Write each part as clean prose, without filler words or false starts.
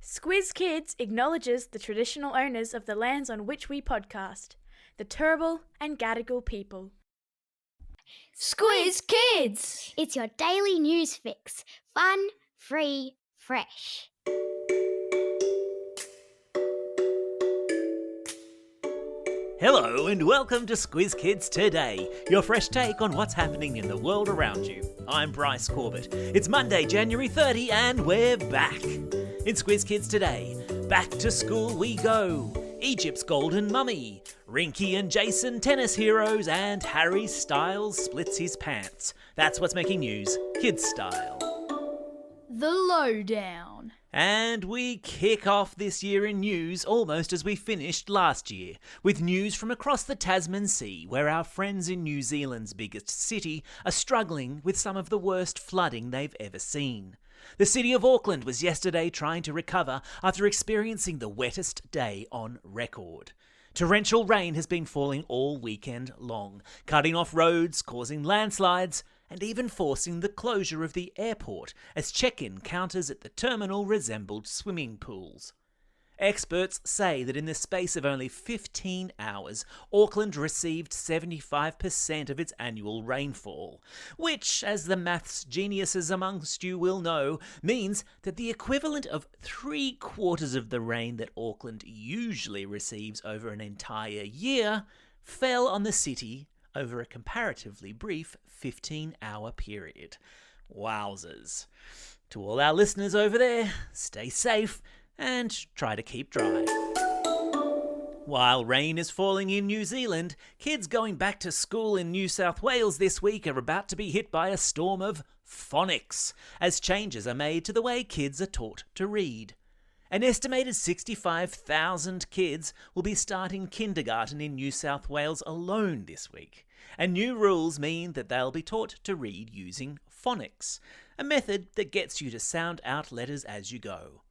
Squiz Kids acknowledges the traditional owners of the lands on which we podcast, the Turrbal and Gadigal people. Squiz Kids! It's your daily news fix. Fun, free, fresh. Hello and welcome to Squiz Kids Today, your fresh take on what's happening in the world around you. I'm Bryce Corbett. It's Monday, January 30 and we're back. In Squiz Kids Today, back to school we go. Egypt's golden mummy, Rinky and Jason tennis heroes, and Harry Styles splits his pants. That's what's making news, kids style. The lowdown. And we kick off this year in news almost as we finished last year, with news from across the Tasman Sea, where our friends in New Zealand's biggest city are struggling with some of the worst flooding they've ever seen. The city of Auckland was yesterday trying to recover after experiencing the wettest day on record. Torrential rain has been falling all weekend long, cutting off roads, causing landslides, and even forcing the closure of the airport as check-in counters at the terminal resembled swimming pools. Experts say that in the space of only 15 hours, Auckland received 75% of its annual rainfall, which, as the maths geniuses amongst you will know, means that the equivalent of 3/4 of the rain that Auckland usually receives over an entire year fell on the city over a comparatively brief 15-hour period. Wowzers. To all our listeners over there, stay safe and try to keep dry. While rain is falling in New Zealand, kids going back to school in New South Wales this week are about to be hit by a storm of phonics, as changes are made to the way kids are taught to read. An estimated 65,000 kids will be starting kindergarten in New South Wales alone this week, and new rules mean that they'll be taught to read using phonics, a method that gets you to sound out letters as you go.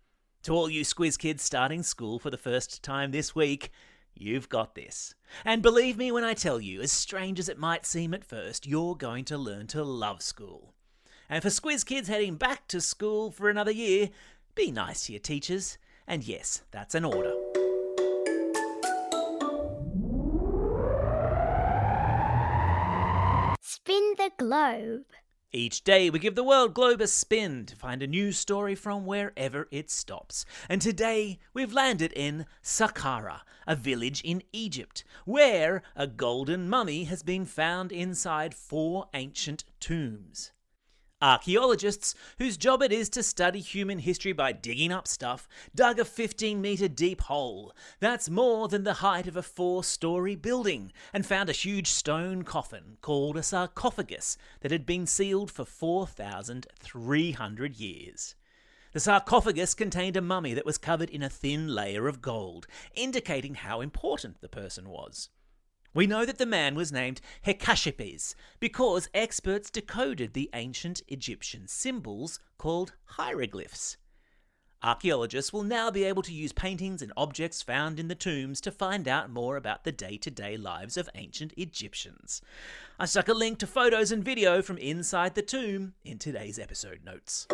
To all you Squiz Kids starting school for the first time this week, you've got this. And believe me when I tell you, as strange as it might seem at first, you're going to learn to love school. And for Squiz Kids heading back to school for another year, be nice to your teachers. And yes, that's an order. Spin the globe. Each day we give the world globe a spin to find a news story from wherever it stops. And today we've landed in Saqqara, a village in Egypt, where a golden mummy has been found inside 4 ancient tombs. Archaeologists, whose job it is to study human history by digging up stuff, dug a 15-metre deep hole. That's more than the height of a 4-storey building, and found a huge stone coffin called a sarcophagus that had been sealed for 4,300 years. The sarcophagus contained a mummy that was covered in a thin layer of gold, indicating how important the person was. We know that the man was named Hekashepes because experts decoded the ancient Egyptian symbols called hieroglyphs. Archaeologists will now be able to use paintings and objects found in the tombs to find out more about the day-to-day lives of ancient Egyptians. I stuck a link to photos and video from inside the tomb in today's episode notes.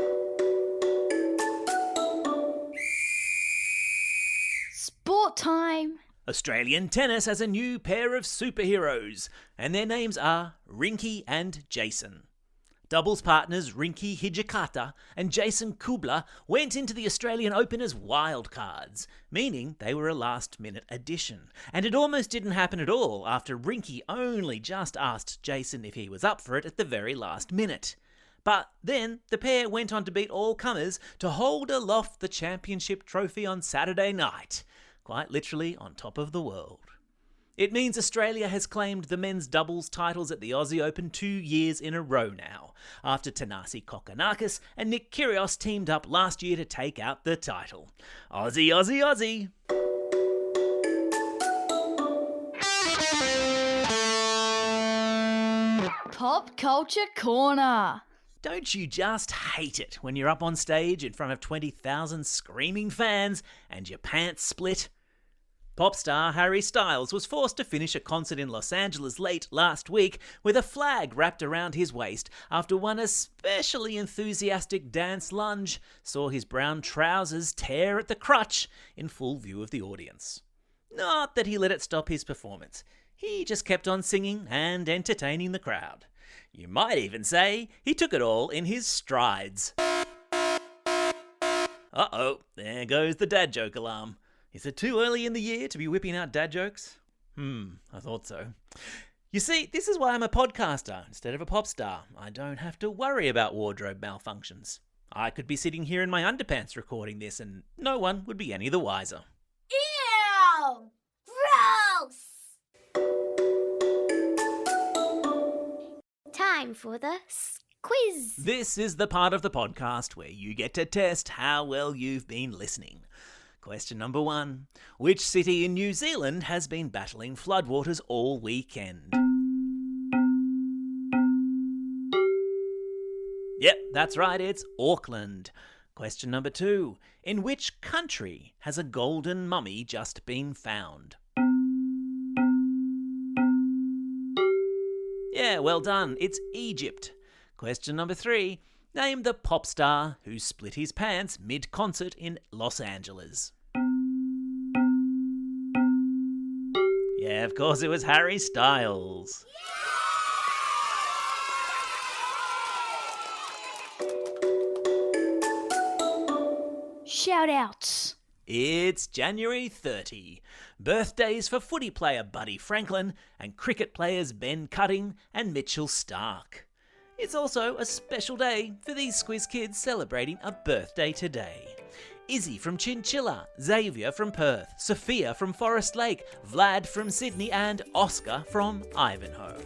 Sport time. Australian tennis has a new pair of superheroes, and their names are Rinky and Jason. Doubles partners Rinky Hijikata and Jason Kubler went into the Australian Open as wildcards, meaning they were a last-minute addition. And it almost didn't happen at all after Rinky only just asked Jason if he was up for it at the very last minute. But then the pair went on to beat all comers to hold aloft the championship trophy on Saturday night. Quite literally on top of the world. It means Australia has claimed the men's doubles titles at the Aussie Open 2 years in a row now, after Thanasi Kokkinakis and Nick Kyrgios teamed up last year to take out the title. Aussie, Aussie, Aussie! Pop Culture Corner. Don't you just hate it when you're up on stage in front of 20,000 screaming fans and your pants split? Pop star Harry Styles was forced to finish a concert in Los Angeles late last week with a flag wrapped around his waist after one especially enthusiastic dance lunge saw his brown trousers tear at the crutch in full view of the audience. Not that he let it stop his performance. He just kept on singing and entertaining the crowd. You might even say he took it all in his strides. Uh-oh, there goes the dad joke alarm. Is it too early in the year to be whipping out dad jokes? I thought so. You see, this is why I'm a podcaster instead of a pop star. I don't have to worry about wardrobe malfunctions. I could be sitting here in my underpants recording this and no one would be any the wiser. Ew! Gross! Time for the Squiz. This is the part of the podcast where you get to test how well you've been listening. Question number 1. Which city in New Zealand has been battling floodwaters all weekend? Yep, that's right, it's Auckland. Question number 2. In which country has a golden mummy just been found? Yeah, well done, it's Egypt. Question number 3. Name the pop star who split his pants mid-concert in Los Angeles. Yeah, of course it was Harry Styles. Shout-outs. It's January 30. Birthdays for footy player Buddy Franklin and cricket players Ben Cutting and Mitchell Stark. It's also a special day for these Squiz Kids celebrating a birthday today. Izzy from Chinchilla, Xavier from Perth, Sophia from Forest Lake, Vlad from Sydney and Oscar from Ivanhoe.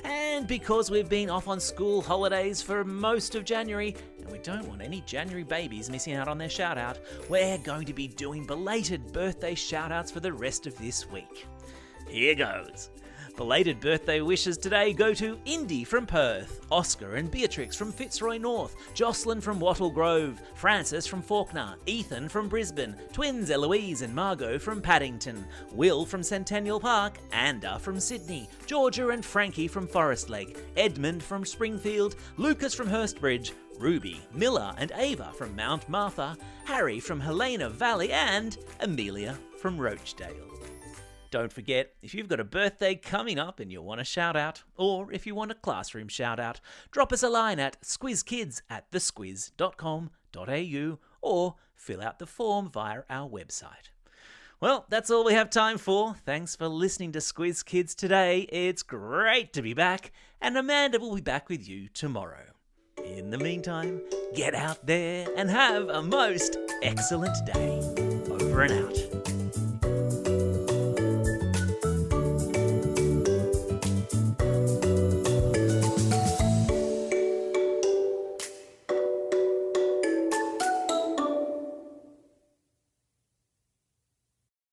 And because we've been off on school holidays for most of January, and we don't want any January babies missing out on their shout-out, we're going to be doing belated birthday shout-outs for the rest of this week. Here goes. Belated birthday wishes today go to Indy from Perth, Oscar and Beatrix from Fitzroy North, Jocelyn from Wattle Grove, Francis from Fawkner, Ethan from Brisbane, twins Eloise and Margot from Paddington, Will from Centennial Park, Anda from Sydney, Georgia and Frankie from Forest Lake, Edmund from Springfield, Lucas from Hurstbridge, Ruby, Miller and Ava from Mount Martha, Harry from Helena Valley and Amelia from Rochdale. Don't forget, if you've got a birthday coming up and you want a shout out, or if you want a classroom shout out, drop us a line at squizkids@thesquiz.com.au or fill out the form via our website. Well, that's all we have time for. Thanks for listening to Squiz Kids today. It's great to be back, and Amanda will be back with you tomorrow. In the meantime, get out there and have a most excellent day. Over and out.